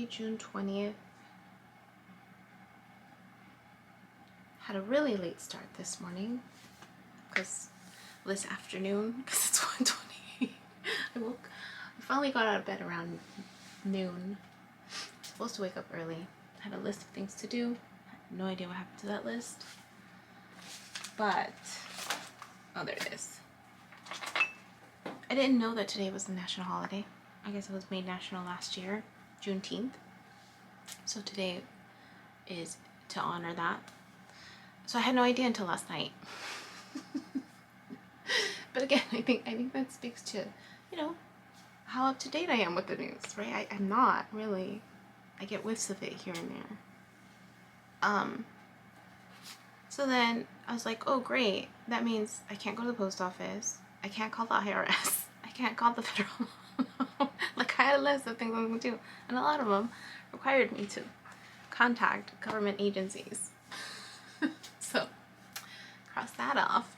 June 20th. Had a really late start this morning, this afternoon, because it's 1:20. I finally got out of bed around noon. Supposed to wake up early. Had a list of things to do. Had no idea what happened to that list. But, oh, there it is. I didn't know that today was the national holiday. I guess it was made national last year, Juneteenth. So today is to honor that. So I had no idea until last night. But again, I think that speaks to, how up to date I am with the news, right? I'm not really. I get whiffs of it here and there. So then I was like, oh great, that means I can't go to the post office. I can't call the IRS. I can't call the federal. Like, I had a list of things I was going to do, and a lot of them required me to contact government agencies. So, cross that off.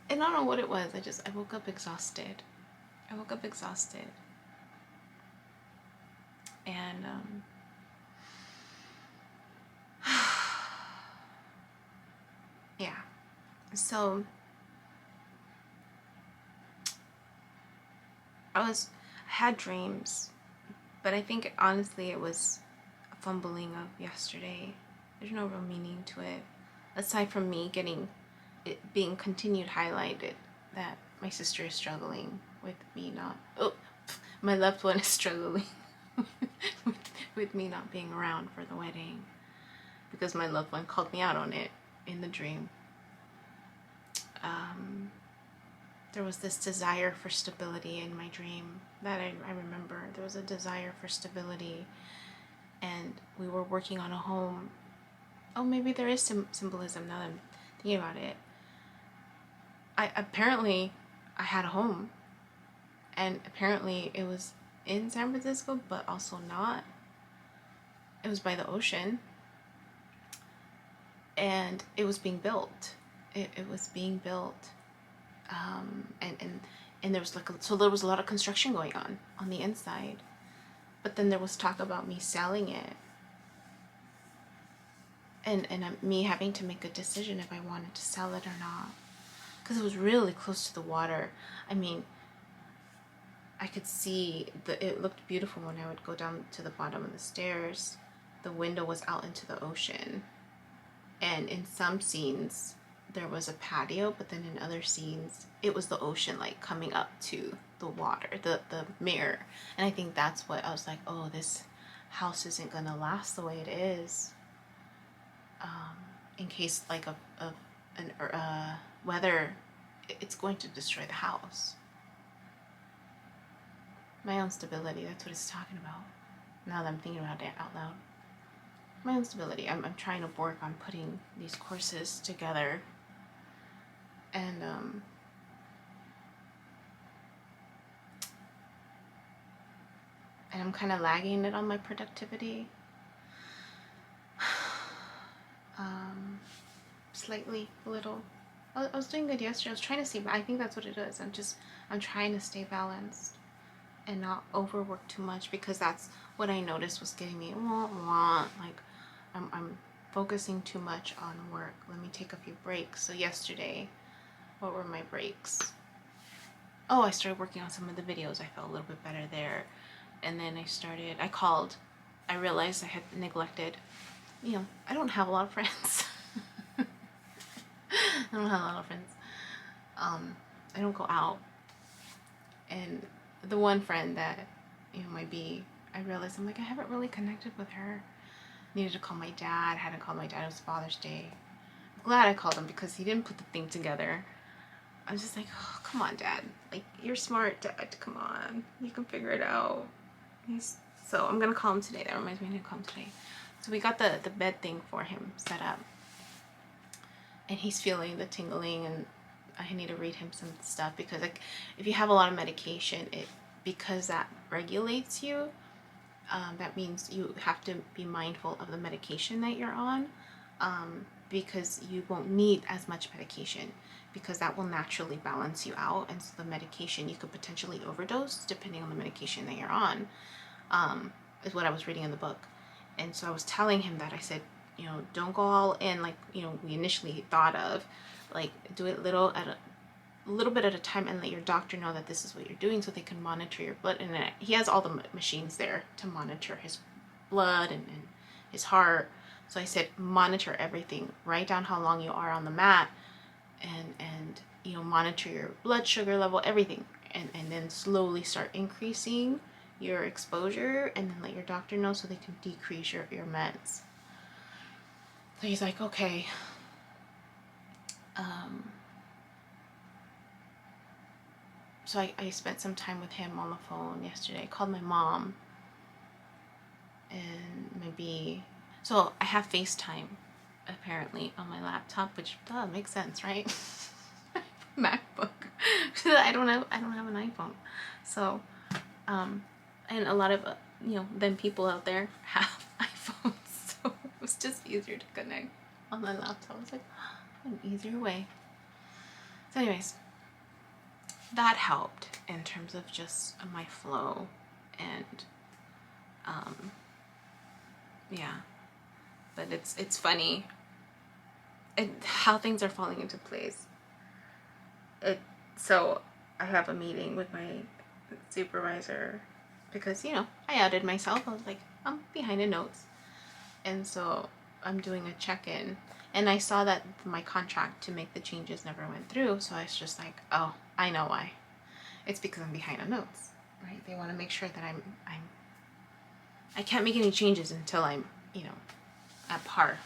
And I don't know what it was. I woke up exhausted. And, yeah. So, I had dreams, but I think honestly it was a fumbling of yesterday. There's no real meaning to it, aside from me being continued highlighted that my sister is struggling with me my loved one is struggling with me not being around for the wedding, because my loved one called me out on it in the dream. There was this desire for stability in my dream that I remember. There was a desire for stability, and we were working on a home. Oh, maybe there is some symbolism now that I'm thinking about it. Apparently I had a home, and apparently it was in San Francisco, but also not. It was by the ocean, and it was being built. It was being built. And there was there was a lot of construction going on the inside, but then there was talk about me selling it, and me having to make a decision if I wanted to sell it or not, because it was really close to the water. I mean, I could see it looked beautiful when I would go down to the bottom of the stairs. The window was out into the ocean, and in some scenes there was a patio, but then in other scenes it was the ocean, like coming up to the water, the mirror. And I think that's what I was like, oh, this house isn't gonna last the way it is, in case like of weather, it's going to destroy the house. My own stability, that's what it's talking about, now that I'm thinking about it out loud. My own stability. I'm trying to work on putting these courses together, and I'm kind of lagging it on my productivity, slightly, a little. I was doing good yesterday. I was trying to see, but I think that's what it is. I'm trying to stay balanced and not overwork too much, because that's what I noticed was getting me like I'm focusing too much on work. Let me take a few breaks. So yesterday, what were my breaks? Oh, I started working on some of the videos. I felt a little bit better there. And then I realized I had neglected, I don't have a lot of friends. I don't go out. And the one friend that, might be, I realized, I'm like, I haven't really connected with her. Needed to call my dad. Hadn't called my dad. It was Father's Day. I'm glad I called him, because he didn't put the thing together. I was just like, oh, come on, Dad. Like, you're smart, Dad. Come on. You can figure it out. So I'm going to call him today. That reminds me to call him today. So we got the bed thing for him set up. And he's feeling the tingling, and I need to read him some stuff, because like, if you have a lot of medication, because that regulates you, that means you have to be mindful of the medication that you're on, because you won't need as much medication, because that will naturally balance you out. And so the medication, you could potentially overdose depending on the medication that you're on. is what I was reading in the book. And so I was telling him that. I said, you know, don't go all in like, you know, we initially thought of. Like, do it a little bit at a time, and let your doctor know that this is what you're doing, so they can monitor your blood. And he has all the machines there to monitor his blood and his heart. So I said, monitor everything. Write down how long you are on the mat, and you know, monitor your blood sugar level, everything, and then slowly start increasing your exposure, and then let your doctor know so they can decrease your meds. So he's like, okay. So I spent some time with him on the phone yesterday. I called my mom, and maybe, so I have FaceTime apparently on my laptop, which makes sense, right? MacBook. I don't have an iPhone, so and a lot of you know, then people out there have iPhones, so it was just easier to connect on my laptop. It's like an easier way. So anyways, that helped in terms of just my flow, and yeah. But it's funny how things are falling into place. So I have a meeting with my supervisor because, you know, I outed myself. I was like, I'm behind in notes, and so I'm doing a check-in, and I saw that my contract to make the changes never went through. So I was just like, oh, I know why. It's because I'm behind on notes, right? They want to make sure that I can't make any changes until I'm, you know, at par.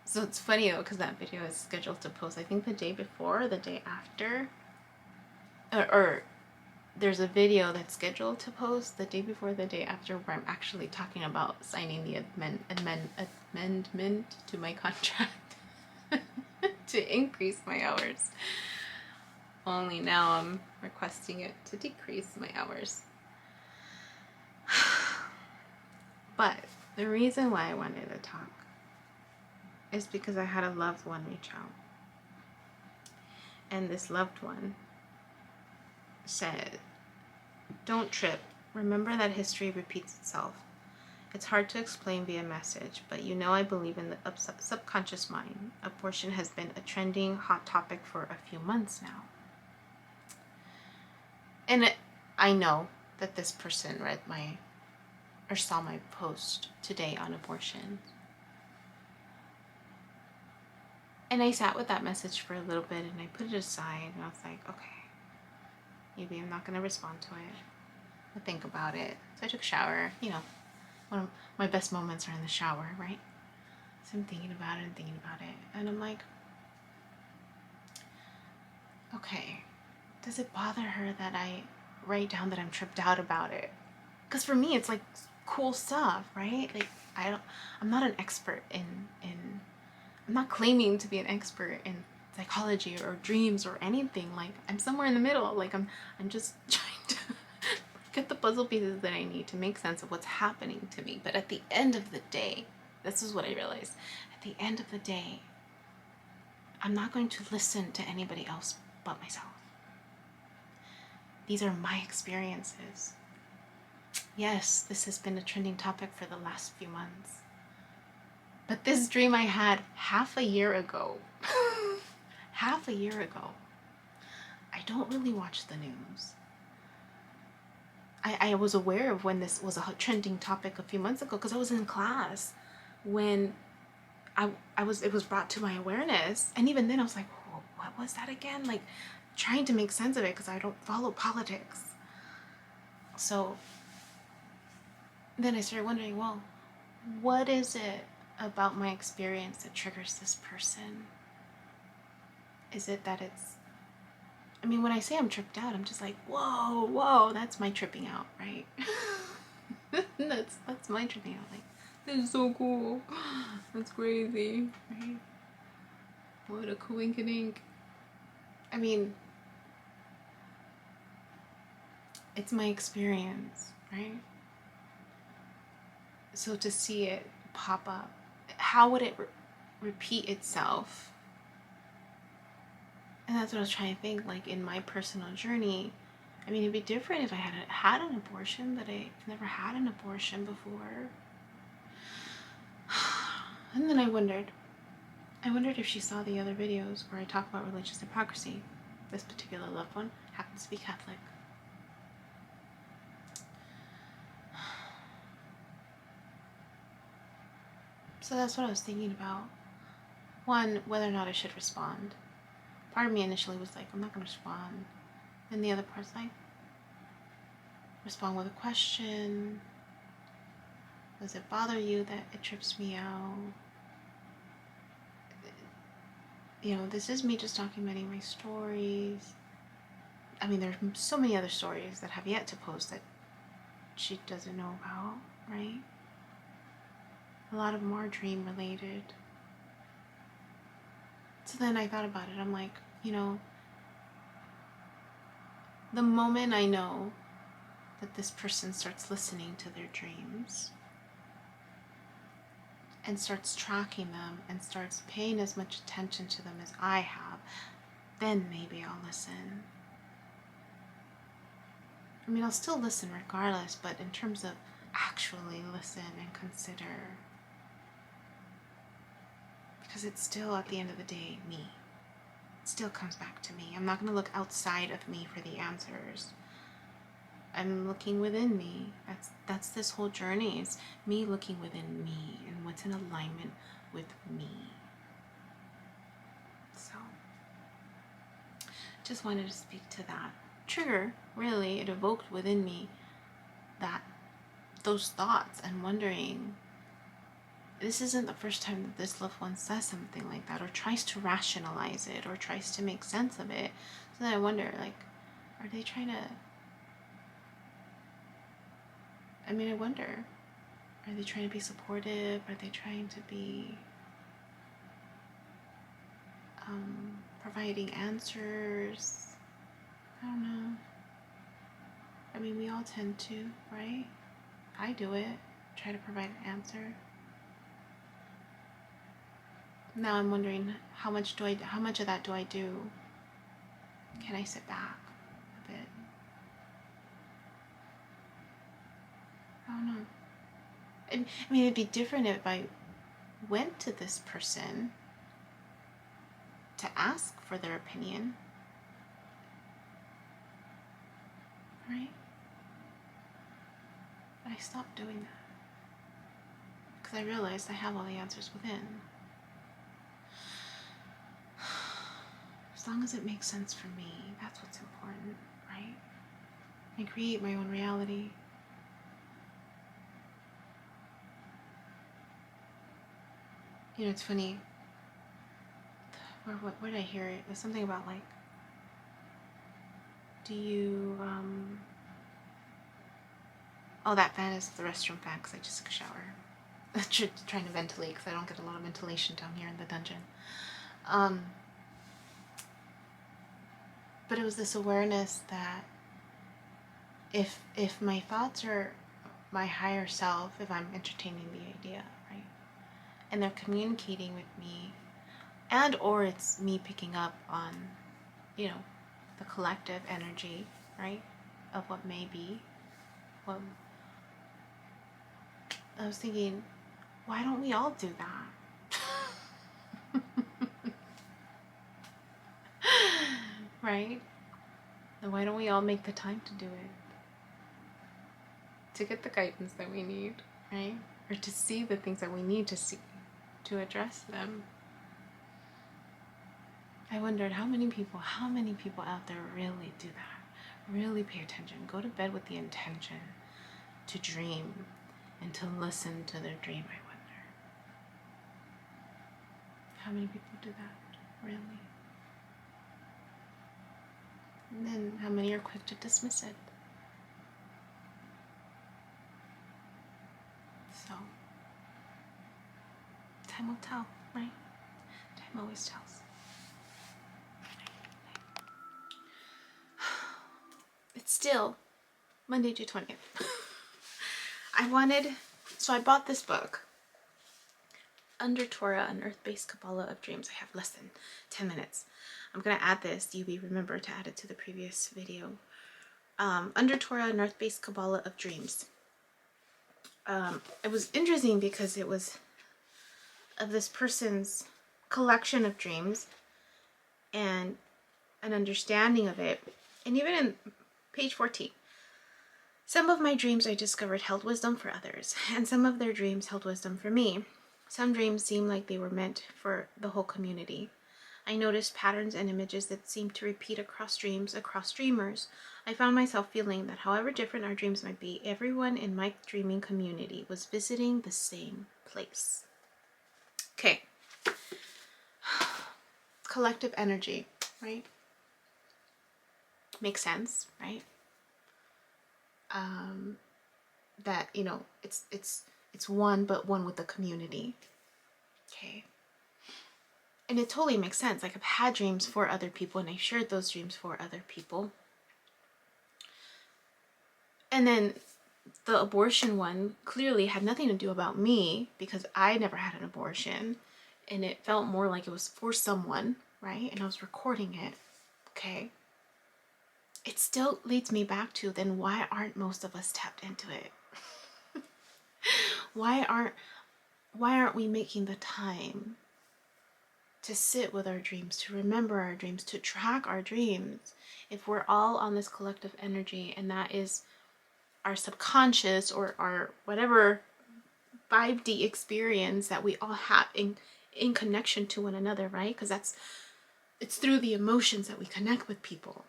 So it's funny though, because that video is scheduled to post, I think, the day before or the day after, or there's a video that's scheduled to post the day before, the day after, where I'm actually talking about signing the amendment to my contract to increase my hours. Only now I'm requesting it to decrease my hours. But the reason why I wanted to talk is because I had a loved one reach out. And this loved one said, don't trip. Remember that history repeats itself. It's hard to explain via message, but you know I believe in the subconscious mind. Abortion has been a trending hot topic for a few months now. And I know that this person read or saw my post today on abortion. And I sat with that message for a little bit, and I put it aside, and I was like, okay, maybe I'm not going to respond to it. I'll think about it. So I took a shower. You know, one of my best moments are in the shower, right? So I'm thinking about it, and I'm like, okay, does it bother her that I write down that I'm tripped out about it? Because for me, it's like cool stuff, right? Like, I'm not an expert in I'm not claiming to be an expert in psychology or dreams or anything. Like, I'm somewhere in the middle. Like, I'm just trying to get the puzzle pieces that I need to make sense of what's happening to me. But at the end of the day, this is what I realized. At the end of the day, I'm not going to listen to anybody else but myself. These are my experiences. Yes, this has been a trending topic for the last few months. But this dream I had half a year ago. Half a year ago. I don't really watch the news. I was aware of when this was a trending topic a few months ago because I was in class when it was brought to my awareness. And even then I was like, oh, what was that again? Like, trying to make sense of it because I don't follow politics. So then I started wondering, well, what is it about my experience that triggers this person? Is it that when I say I'm tripped out, I'm just like, whoa, that's my tripping out, right? that's my tripping out. Like, this is so cool. That's crazy, right? What a coinkydink. It's my experience, right? So to see it pop up, how would it repeat itself? And that's what I was trying to think, like, in my personal journey, I mean, it'd be different if I had an abortion, but I've never had an abortion before. And then I wondered if she saw the other videos where I talk about religious hypocrisy. This particular loved one happens to be Catholic. So that's what I was thinking about. One, whether or not I should respond. Part of me initially was like, I'm not going to respond. And the other part's like, respond with a question. Does it bother you that it trips me out? You know, this is me just documenting my stories. I mean, there's so many other stories that have yet to post that she doesn't know about, right? A lot of them are dream related. So then I thought about it. I'm like, you know, the moment I know that this person starts listening to their dreams and starts tracking them and starts paying as much attention to them as I have, then maybe I'll listen. I mean, I'll still listen regardless, but in terms of actually listen and consider, because it's still, at the end of the day, me. It still comes back to me. I'm not going to look outside of me for the answers. I'm looking within me. That's this whole journey, is me looking within me and what's in alignment with me. So, just wanted to speak to that trigger. Really, it evoked within me those thoughts, and wondering, this isn't the first time that this loved one says something like that, or tries to rationalize it, or tries to make sense of it. So then I wonder, like, are they trying to, I mean, I wonder, are they trying to be supportive? Are they trying to be providing answers? I don't know. I mean, we all tend to, right? I do it. Try to provide an answer. Now I'm wondering, how much of that do I do? Can I sit back a bit? I don't know. I mean, it'd be different if I went to this person to ask for their opinion, right? But I stopped doing that because I realized I have all the answers within. As long as it makes sense for me, that's what's important, right? I create my own reality. You know, it's funny. Where did I hear it? There's something about, like, do you, oh, that fan is the restroom fan because I just took a shower. Trying to ventilate because I don't get a lot of ventilation down here in the dungeon. But it was this awareness that if my thoughts are my higher self, if I'm entertaining the idea, right, and they're communicating with me, and or it's me picking up on, you know, the collective energy, right, of what may be, what I was thinking, why don't we all do that? Right? And why don't we all make the time to do it? To get the guidance that we need, right? Or to see the things that we need to see, to address them. I wondered how many people out there really do that? Really pay attention. Go to bed with the intention to dream and to listen to their dream, I wonder. How many people do that, really? And then how many are quick to dismiss it? So, time will tell, right? Time always tells. It's still Monday, June 20th. I bought this book, Under Torah, an Earth-Based Kabbalah of Dreams. I have less than 10 minutes. I'm going to add this. You remember to add it to the previous video. Under Torah, North-Based Kabbalah of Dreams. It was interesting because it was of this person's collection of dreams and an understanding of it. And even in page 14, some of my dreams I discovered held wisdom for others, and some of their dreams held wisdom for me. Some dreams seemed like they were meant for the whole community. I noticed patterns and images that seemed to repeat across dreams, across dreamers. I found myself feeling that however different our dreams might be, everyone in my dreaming community was visiting the same place. Okay. Collective energy, right? Makes sense, right? That, you know, it's one, but one with the community. Okay. And it totally makes sense. Like, I've had dreams for other people, and I shared those dreams for other people. And then the abortion one clearly had nothing to do about me, because I never had an abortion, and it felt more like it was for someone, right? And I was recording it. Okay. It still leads me back to, then why aren't most of us tapped into it? Why aren't we making the time to sit with our dreams, to remember our dreams, to track our dreams? If we're all on this collective energy, and that is our subconscious or our whatever 5D experience that we all have in connection to one another, right? Because it's through the emotions that we connect with people,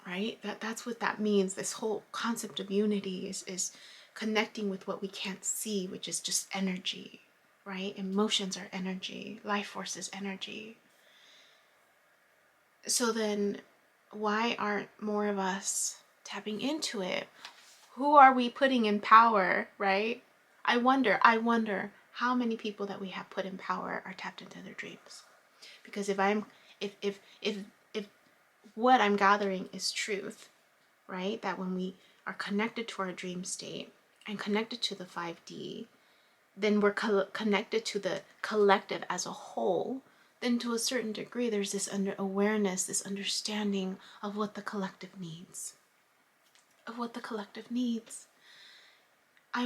right? That's what that means. This whole concept of unity is connecting with what we can't see, which is just energy, right? Emotions are energy. Life force is energy. So then why aren't more of us tapping into it? Who are we putting in power, right? I wonder how many people that we have put in power are tapped into their dreams. Because if what I'm gathering is truth, right? That when we are connected to our dream state and connected to the 5D, then we're connected to the collective as a whole. Then to a certain degree, there's this awareness, this understanding of what the collective needs. I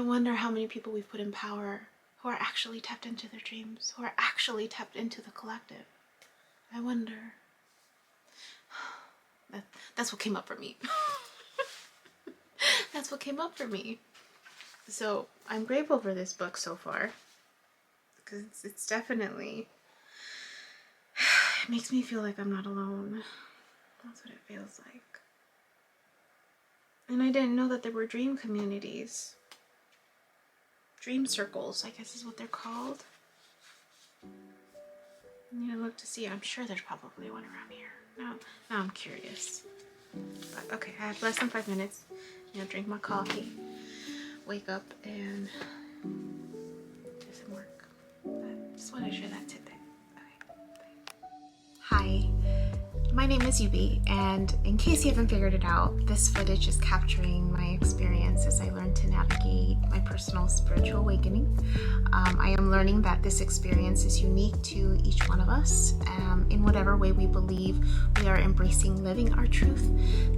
wonder how many people we've put in power who are actually tapped into their dreams, who are actually tapped into the collective. I wonder. That's what came up for me. That's what came up for me. So I'm grateful for this book so far, because it's definitely, it makes me feel like I'm not alone. That's what it feels like. And I didn't know that there were dream communities. Dream circles, I guess is what they're called. I need to look to see. I'm sure there's probably one around here. Now I'm curious. But okay, I have less than 5 minutes. Drink my coffee, wake up, and do some work. But just want to share that tidbit. Okay, bye. Hi, my name is Yubi, and in case you haven't figured it out, this footage is capturing my experience as I learn to navigate my personal spiritual awakening. I am learning that this experience is unique to each one of us. In whatever way we believe we are embracing living our truth,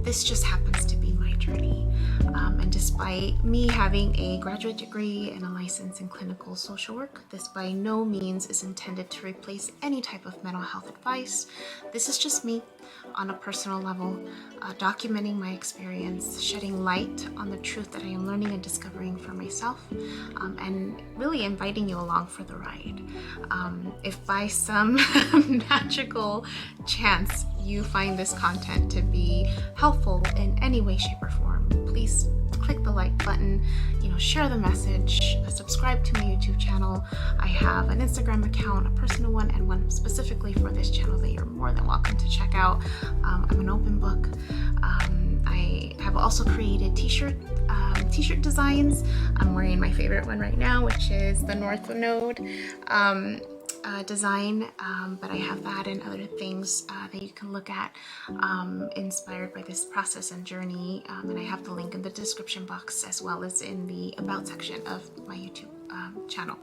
this just happens to be my journey. And despite me having a graduate degree and a license in clinical social work, this by no means is intended to replace any type of mental health advice. This is just me on a personal level, documenting my experience, shedding light on the truth that I am learning and discovering for myself, and really inviting you along for the ride. If by some magical chance you find this content to be helpful in any way, shape, or form, please click the like button, share the message, subscribe to my YouTube channel. I have an Instagram account, a personal one, and one specifically for this channel that you're more than welcome to check out. I'm an open book. I have also created t-shirt designs. I'm wearing my favorite one right now, which is the North Node design, but I have that and other things that you can look at inspired by this process and journey, and I have the link in the description box as well as in the about section of my YouTube channel.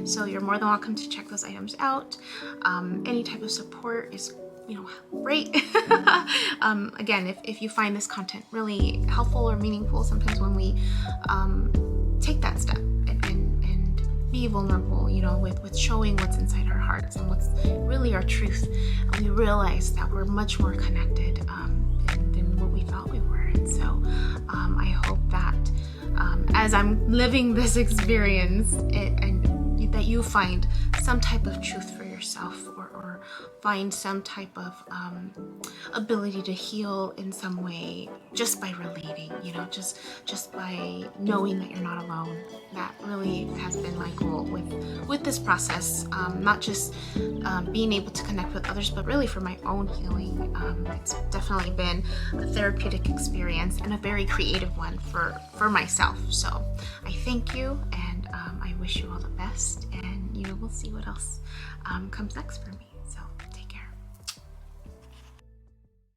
So you're more than welcome to check those items out. Any type of support is rate. Again, if you find this content really helpful or meaningful, sometimes when we take that step and be vulnerable, with showing what's inside our hearts and what's really our truth, and we realize that we're much more connected than what we thought we were. And so I hope that as I'm living this experience, and that you find some type of truth for yourself, or find some type of ability to heal in some way just by relating, just by knowing that you're not alone. That really has been my goal with this process, not just being able to connect with others, but really for my own healing. It's definitely been a therapeutic experience and a very creative one for myself. So I thank you, and I wish you all the best, and we'll see what else comes next for me.